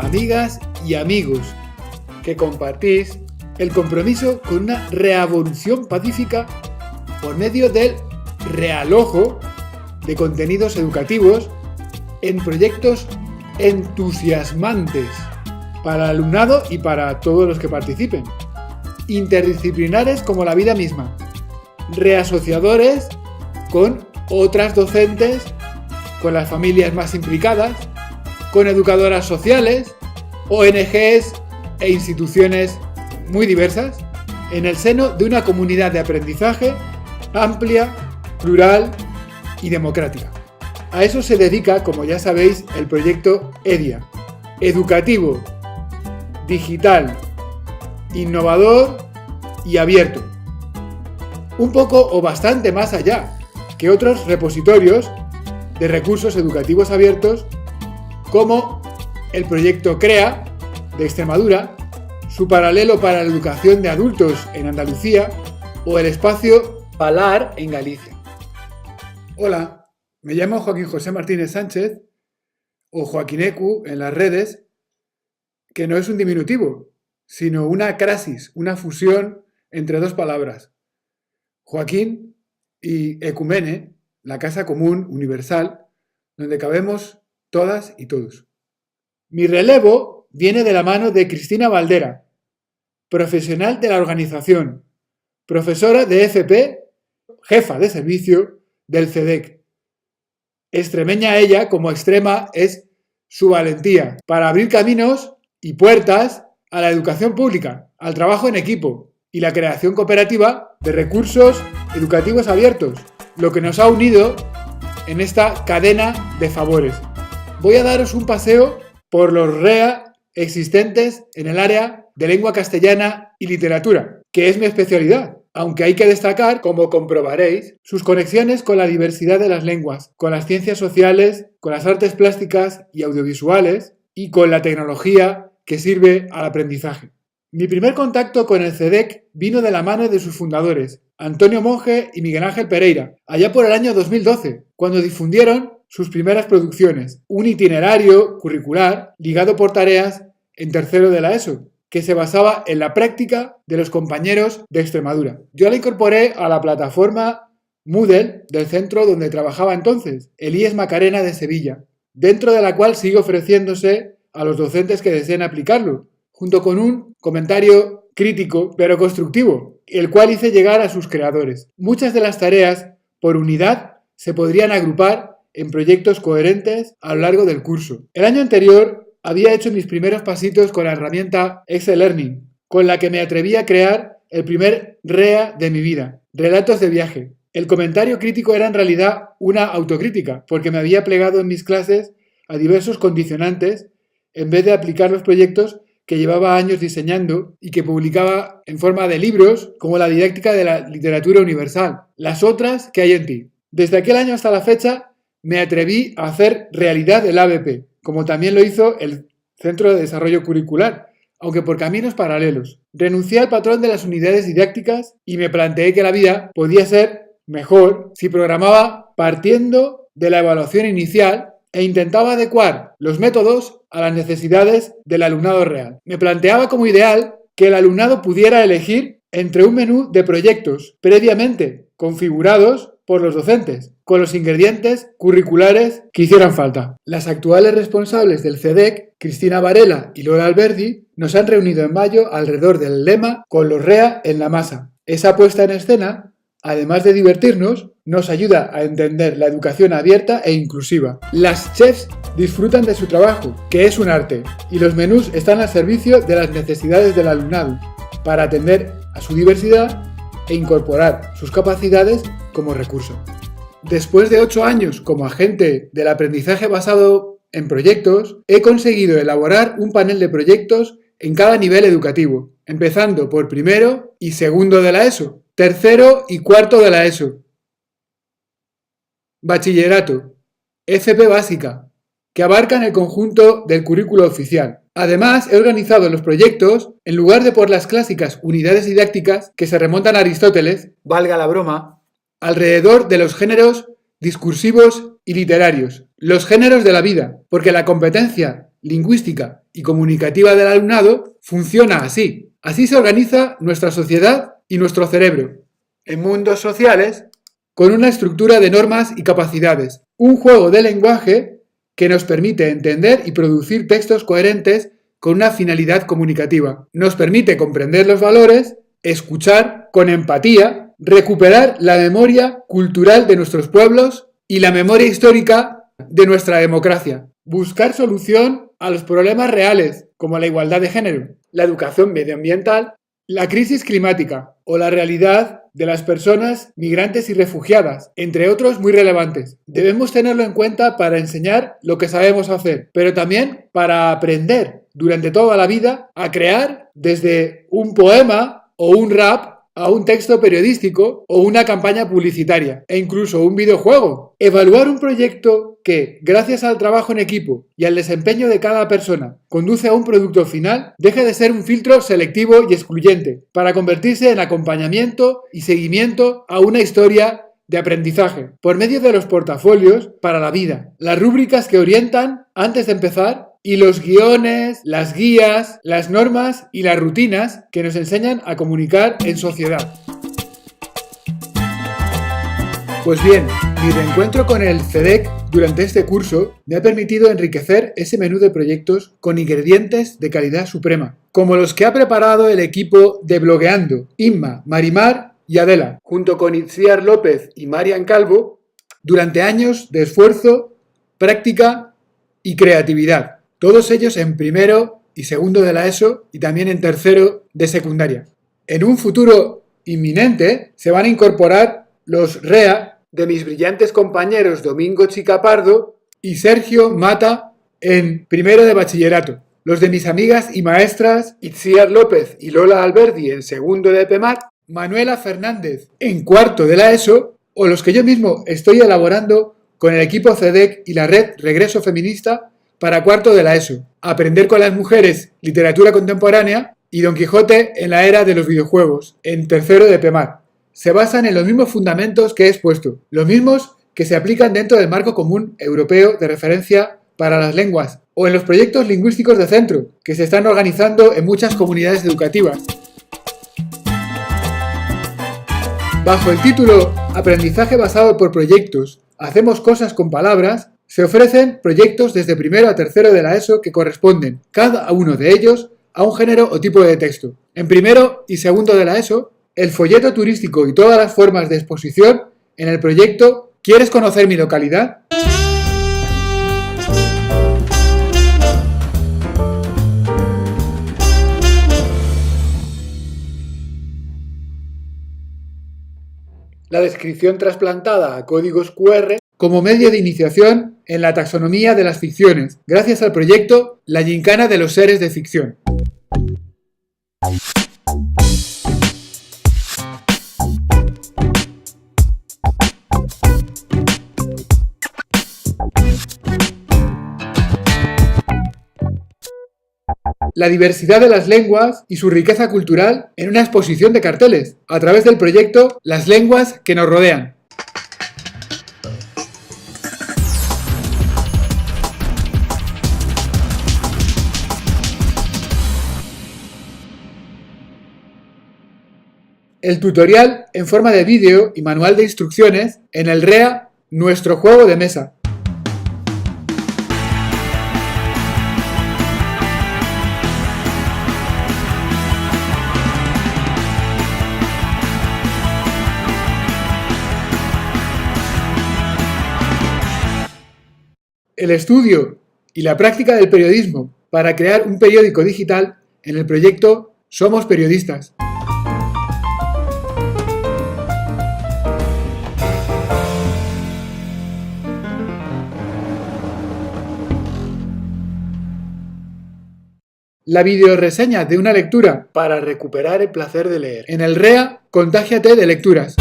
amigas y amigos, que compartís el compromiso con una revolución pacífica por medio del realojo de contenidos educativos en proyectos entusiasmantes para el alumnado y para todos los que participen, interdisciplinares como la vida misma, reasociadores con otras docentes, con las familias más implicadas, con educadoras sociales, ONGs e instituciones muy diversas, en el seno de una comunidad de aprendizaje amplia, plural y democrática. A eso se dedica, como ya sabéis, el proyecto EDIA, educativo, digital, innovador y abierto. Un poco o bastante más allá que otros repositorios de recursos educativos abiertos como el proyecto CREA de Extremadura, su paralelo para la educación de adultos en Andalucía o el espacio PALAR en Galicia. Hola, me llamo Joaquín José Martínez Sánchez o Joaquinecu en las redes, que no es un diminutivo, sino una crasis, una fusión entre dos palabras. Joaquín y Ecumene, la casa común universal, donde cabemos todas y todos. Mi relevo viene de la mano de Cristina Valdera, profesional de la organización, profesora de FP, jefa de servicio del CEDEC. Extremeña ella, como extrema es su valentía para abrir caminos y puertas a la educación pública, al trabajo en equipo y la creación cooperativa de recursos educativos abiertos, lo que nos ha unido en esta cadena de favores. Voy a daros un paseo por los REA existentes en el área de lengua castellana y literatura, que es mi especialidad, aunque hay que destacar, como comprobaréis, sus conexiones con la diversidad de las lenguas, con las ciencias sociales, con las artes plásticas y audiovisuales y con la tecnología que sirve al aprendizaje. Mi primer contacto con el CEDEC vino de la mano de sus fundadores, Antonio Monge y Miguel Ángel Pereira, allá por el año 2012, cuando difundieron sus primeras producciones, un itinerario curricular ligado por tareas en tercero de la ESO, que se basaba en la práctica de los compañeros de Extremadura. Yo la incorporé a la plataforma Moodle del centro donde trabajaba entonces, el IES Macarena de Sevilla, dentro de la cual sigue ofreciéndose a los docentes que deseen aplicarlo, junto con un comentario crítico pero constructivo, el cual hice llegar a sus creadores. Muchas de las tareas, por unidad, se podrían agrupar en proyectos coherentes a lo largo del curso. El año anterior había hecho mis primeros pasitos con la herramienta Excel Learning, con la que me atreví a crear el primer REA de mi vida, Relatos de Viaje. El comentario crítico era en realidad una autocrítica, porque me había plegado en mis clases a diversos condicionantes en vez de aplicar los proyectos que llevaba años diseñando y que publicaba en forma de libros como la didáctica de la literatura universal, Las otras que hay en ti. Desde aquel año hasta la fecha me atreví a hacer realidad el ABP, como también lo hizo el Centro de Desarrollo Curricular, aunque por caminos paralelos. Renuncié al patrón de las unidades didácticas y me planteé que la vida podía ser mejor si programaba partiendo de la evaluación inicial e intentaba adecuar los métodos a las necesidades del alumnado real. Me planteaba como ideal que el alumnado pudiera elegir entre un menú de proyectos previamente configurados por los docentes, con los ingredientes curriculares que hicieran falta. Las actuales responsables del CEDEC, Cristina Varela y Lola Alberdi, nos han reunido en mayo alrededor del lema "Con los REA en la masa". Esa puesta en escena, además de divertirnos, nos ayuda a entender la educación abierta e inclusiva. Las chefs disfrutan de su trabajo, que es un arte, y los menús están al servicio de las necesidades del alumnado, para atender a su diversidad e incorporar sus capacidades como recurso. Después de 8 años como agente del aprendizaje basado en proyectos, he conseguido elaborar un panel de proyectos en cada nivel educativo, empezando por primero y segundo de la ESO, tercero y cuarto de la ESO, bachillerato, FP básica, que abarcan el conjunto del currículo oficial. Además, he organizado los proyectos en lugar de por las clásicas unidades didácticas que se remontan a Aristóteles, valga la broma, alrededor de los géneros discursivos y literarios, los géneros de la vida, porque la competencia lingüística y comunicativa del alumnado funciona así. Así se organiza nuestra sociedad y nuestro cerebro. En mundos sociales, con una estructura de normas y capacidades. Un juego de lenguaje que nos permite entender y producir textos coherentes con una finalidad comunicativa. Nos permite comprender los valores, escuchar con empatía, recuperar la memoria cultural de nuestros pueblos y la memoria histórica de nuestra democracia. Buscar solución a los problemas reales, como la igualdad de género, la educación medioambiental, la crisis climática o la realidad de las personas migrantes y refugiadas, entre otros muy relevantes. Debemos tenerlo en cuenta para enseñar lo que sabemos hacer, pero también para aprender durante toda la vida a crear desde un poema o un rap a un texto periodístico o una campaña publicitaria e incluso un videojuego. Evaluar un proyecto que, gracias al trabajo en equipo y al desempeño de cada persona, conduce a un producto final, deja de ser un filtro selectivo y excluyente para convertirse en acompañamiento y seguimiento a una historia de aprendizaje, por medio de los portafolios para la vida, las rúbricas que orientan antes de empezar y los guiones, las guías, las normas y las rutinas que nos enseñan a comunicar en sociedad. Pues bien, mi reencuentro con el CEDEC durante este curso me ha permitido enriquecer ese menú de proyectos con ingredientes de calidad suprema, como los que ha preparado el equipo de Blogueando, Inma, Marimar y Adela, junto con Itziar López y Marian Calvo, durante años de esfuerzo, práctica y creatividad. Todos ellos en primero y segundo de la ESO y también en tercero de secundaria. En un futuro inminente se van a incorporar los REA de mis brillantes compañeros Domingo Chicapardo y Sergio Mata en primero de bachillerato. Los de mis amigas y maestras Itziar López y Lola Alberdi en segundo de PEMAR, Manuela Fernández en cuarto de la ESO o los que yo mismo estoy elaborando con el equipo CEDEC y la red Regreso Feminista para cuarto de la ESO, Aprender con las mujeres, literatura contemporánea y Don Quijote en la era de los videojuegos, en tercero de PEMAR. Se basan en los mismos fundamentos que he expuesto, los mismos que se aplican dentro del marco común europeo de referencia para las lenguas, o en los proyectos lingüísticos de centro, que se están organizando en muchas comunidades educativas. Bajo el título Aprendizaje basado por proyectos, hacemos cosas con palabras, se ofrecen proyectos desde primero a tercero de la ESO que corresponden, cada uno de ellos, a un género o tipo de texto. En primero y segundo de la ESO, el folleto turístico y todas las formas de exposición en el proyecto ¿Quieres conocer mi localidad? La descripción trasplantada a códigos QR como medio de iniciación en la taxonomía de las ficciones, gracias al proyecto La Gincana de los Seres de Ficción. La diversidad de las lenguas y su riqueza cultural en una exposición de carteles, a través del proyecto Las lenguas que nos rodean. El tutorial en forma de vídeo y manual de instrucciones en el REA Nuestro Juego de Mesa. El estudio y la práctica del periodismo para crear un periódico digital en el proyecto Somos Periodistas. La videoreseña de una lectura para recuperar el placer de leer. En el REA, Contágiate de lecturas.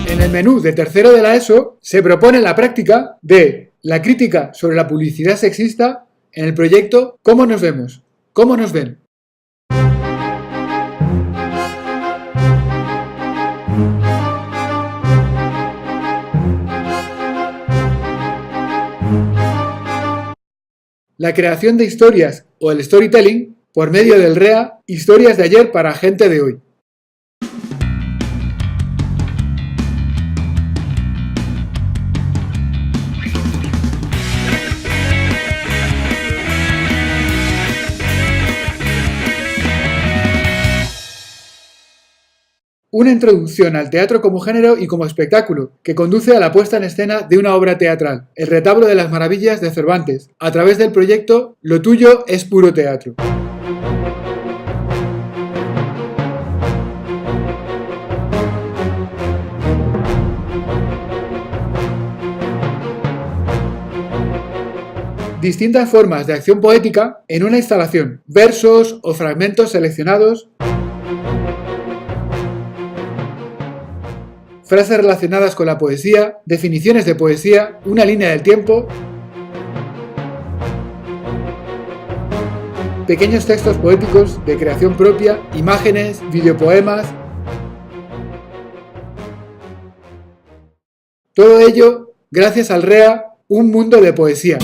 En el menú de tercero de la ESO se propone la práctica de la crítica sobre la publicidad sexista en el proyecto ¿Cómo nos vemos? ¿Cómo nos ven? la creación de historias o el storytelling por medio del REA, historias de ayer para gente de hoy. Una introducción al teatro como género y como espectáculo, que conduce a la puesta en escena de una obra teatral, El retablo de las maravillas de Cervantes, a través del proyecto Lo tuyo es puro teatro. Distintas formas de acción poética en una instalación, versos o fragmentos seleccionados, frases relacionadas con la poesía, definiciones de poesía, una línea del tiempo, pequeños textos poéticos de creación propia, imágenes, videopoemas. Todo ello gracias al REA, un mundo de poesía.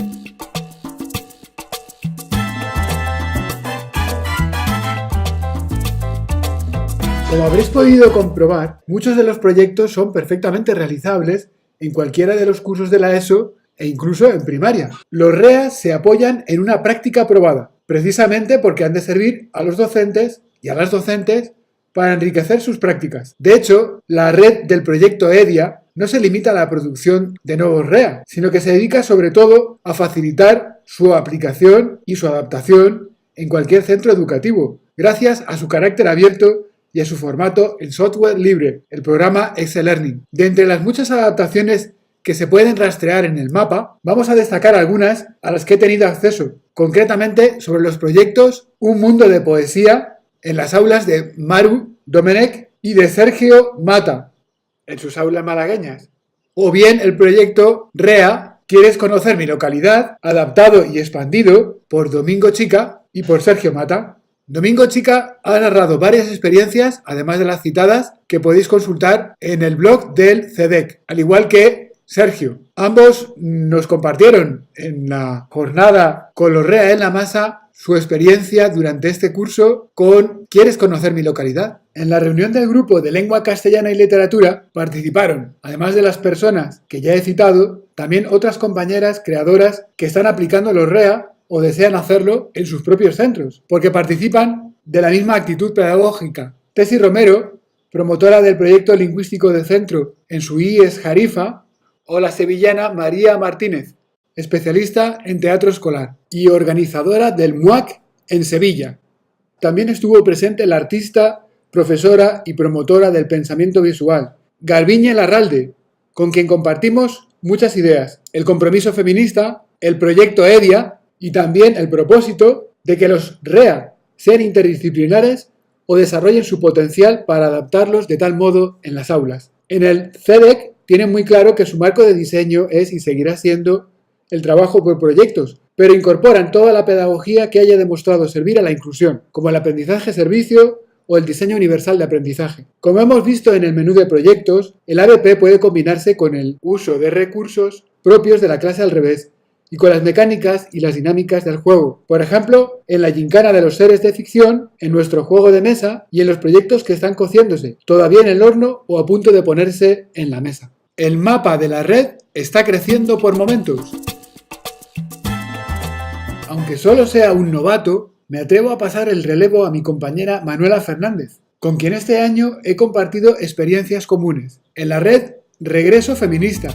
Como habréis podido comprobar, muchos de los proyectos son perfectamente realizables en cualquiera de los cursos de la ESO e incluso en primaria. Los REA se apoyan en una práctica probada, precisamente porque han de servir a los docentes y a las docentes para enriquecer sus prácticas. De hecho, la red del proyecto EDIA no se limita a la producción de nuevos REA, sino que se dedica sobre todo a facilitar su aplicación y su adaptación en cualquier centro educativo, gracias a su carácter abierto y a su formato en software libre, el programa Excel-Learning. De entre las muchas adaptaciones que se pueden rastrear en el mapa, vamos a destacar algunas a las que he tenido acceso, concretamente sobre los proyectos Un mundo de poesía en las aulas de Maru Domenech y de Sergio Mata, en sus aulas malagueñas, o bien el proyecto REA, ¿Quieres conocer mi localidad?, adaptado y expandido por Domingo Chica y por Sergio Mata. Domingo Chica ha narrado varias experiencias, además de las citadas, que podéis consultar en el blog del CEDEC, al igual que Sergio. Ambos nos compartieron en la jornada con los REA en la masa su experiencia durante este curso con ¿Quieres conocer mi localidad? En la reunión del grupo de Lengua Castellana y Literatura participaron, además de las personas que ya he citado, también otras compañeras creadoras que están aplicando los REA o desean hacerlo en sus propios centros, porque participan de la misma actitud pedagógica. Tessy Romero, promotora del proyecto lingüístico de centro en su IES Jarifa, o la sevillana María Martínez, especialista en teatro escolar y organizadora del MUAC en Sevilla. También estuvo presente la artista, profesora y promotora del pensamiento visual, Garbiñe Larralde, con quien compartimos muchas ideas, el compromiso feminista, el proyecto EDIA, y también el propósito de que los REA sean interdisciplinares o desarrollen su potencial para adaptarlos de tal modo en las aulas. En el CEDEC tienen muy claro que su marco de diseño es y seguirá siendo el trabajo por proyectos, pero incorporan toda la pedagogía que haya demostrado servir a la inclusión, como el aprendizaje-servicio o el diseño universal de aprendizaje. Como hemos visto en el menú de proyectos, el ABP puede combinarse con el uso de recursos propios de la clase al revés, y con las mecánicas y las dinámicas del juego. Por ejemplo, en la gincana de los seres de ficción, en nuestro juego de mesa y en los proyectos que están cociéndose, todavía en el horno o a punto de ponerse en la mesa. El mapa de la red está creciendo por momentos. Aunque solo sea un novato, me atrevo a pasar el relevo a mi compañera Manuela Fernández, con quien este año he compartido experiencias comunes. En la red Regreso Feminista,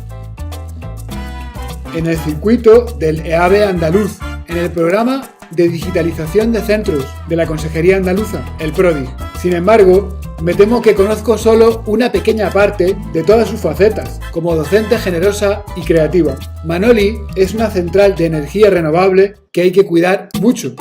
en el circuito del EABE andaluz, en el programa de digitalización de centros de la Consejería Andaluza, el PRODIG. Sin embargo, me temo que conozco solo una pequeña parte de todas sus facetas, como docente generosa y creativa. Manoli es una central de energía renovable que hay que cuidar mucho.